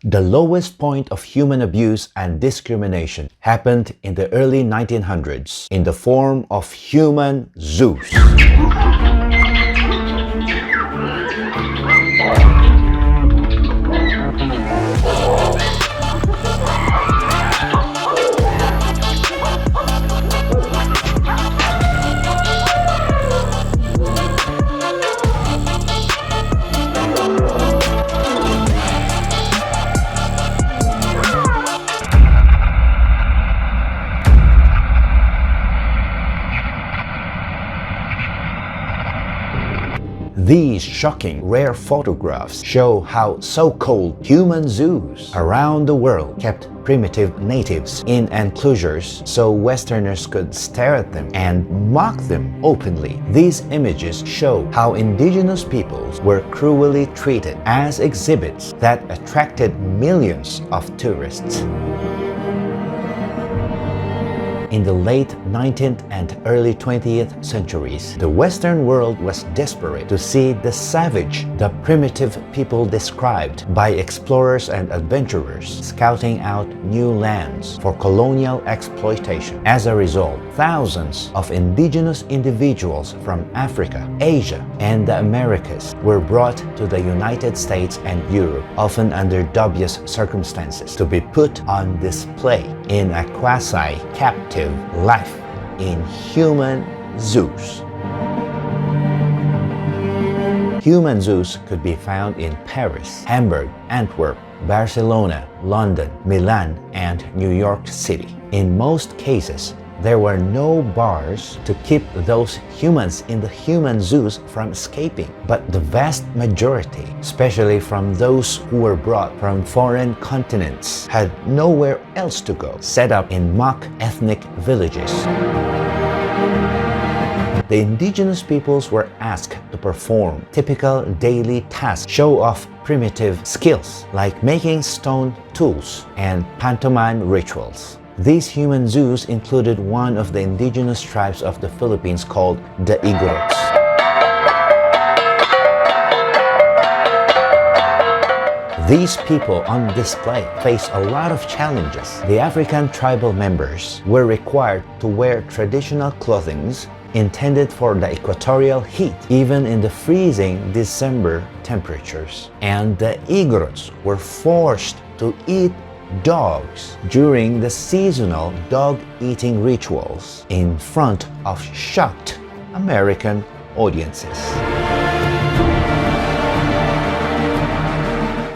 The lowest point of human abuse and discrimination happened in the early 1900s in the form of human zoos. These shocking, rare photographs show how so-called human zoos around the world kept primitive natives in enclosures so Westerners could stare at them and mock them openly. These images show how indigenous peoples were cruelly treated as exhibits that attracted millions of tourists. In the late 19th and early 20th centuries, the Western world was desperate to see the savage, the primitive people described by explorers and adventurers scouting out new lands for colonial exploitation. As a result, thousands of indigenous individuals from Africa, Asia, and the Americas were brought to the United States and Europe, often under dubious circumstances, to be put on display in a quasi-captive life in human zoos. Human zoos could be found in Paris, Hamburg, Antwerp, Barcelona, London, Milan, and New York City. In most cases, there were no bars to keep those humans in the human zoos from escaping, but the vast majority, especially from those who were brought from foreign continents, had nowhere else to go, set up in mock ethnic villages. The indigenous peoples were asked to perform typical daily tasks, show off primitive skills like making stone tools and pantomime rituals. These human zoos included one of the indigenous tribes of the Philippines called the Igorots. These people on display faced a lot of challenges. The African tribal members were required to wear traditional clothing intended for the equatorial heat, even in the freezing December temperatures. And the Igorots were forced to eat dogs during the seasonal dog-eating rituals in front of shocked American audiences.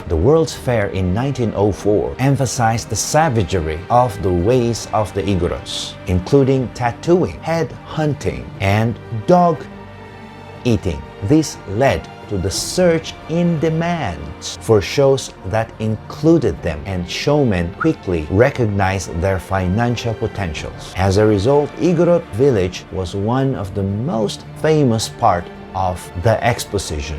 The World's Fair in 1904 emphasized the savagery of the ways of the Igorots, including tattooing, head hunting, and dog eating. This led to the surge in demand for shows that included them, and showmen quickly recognized their financial potentials. As a result, Igorot village was one of the most famous part of the exposition.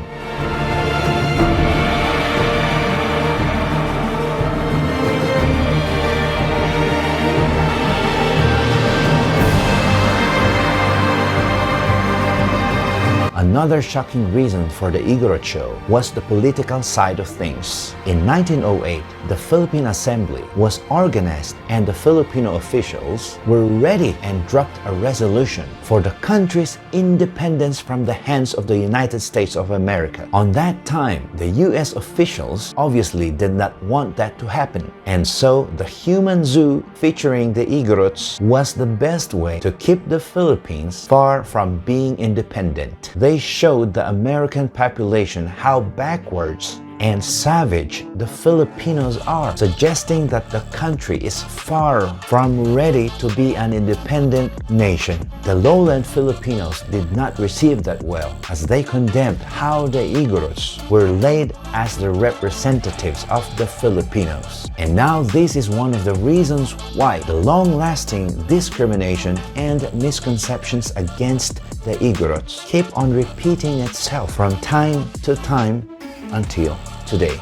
Another shocking reason for the Igorot show was the political side of things. In 1908, the Philippine Assembly was organized and the Filipino officials were ready and dropped a resolution for the country's independence from the hands of the United States of America. On that time, the US officials obviously did not want that to happen, and so the human zoo featuring the Igorots was the best way to keep the Philippines far from being independent. They showed the American population how backwards and savage the Filipinos are, suggesting that the country is far from ready to be an independent nation. The lowland Filipinos did not receive that well, as they condemned how the Igorots were laid as the representatives of the Filipinos. And now this is one of the reasons why the long-lasting discrimination and misconceptions against the Igorots keep on repeating itself from time to time until today.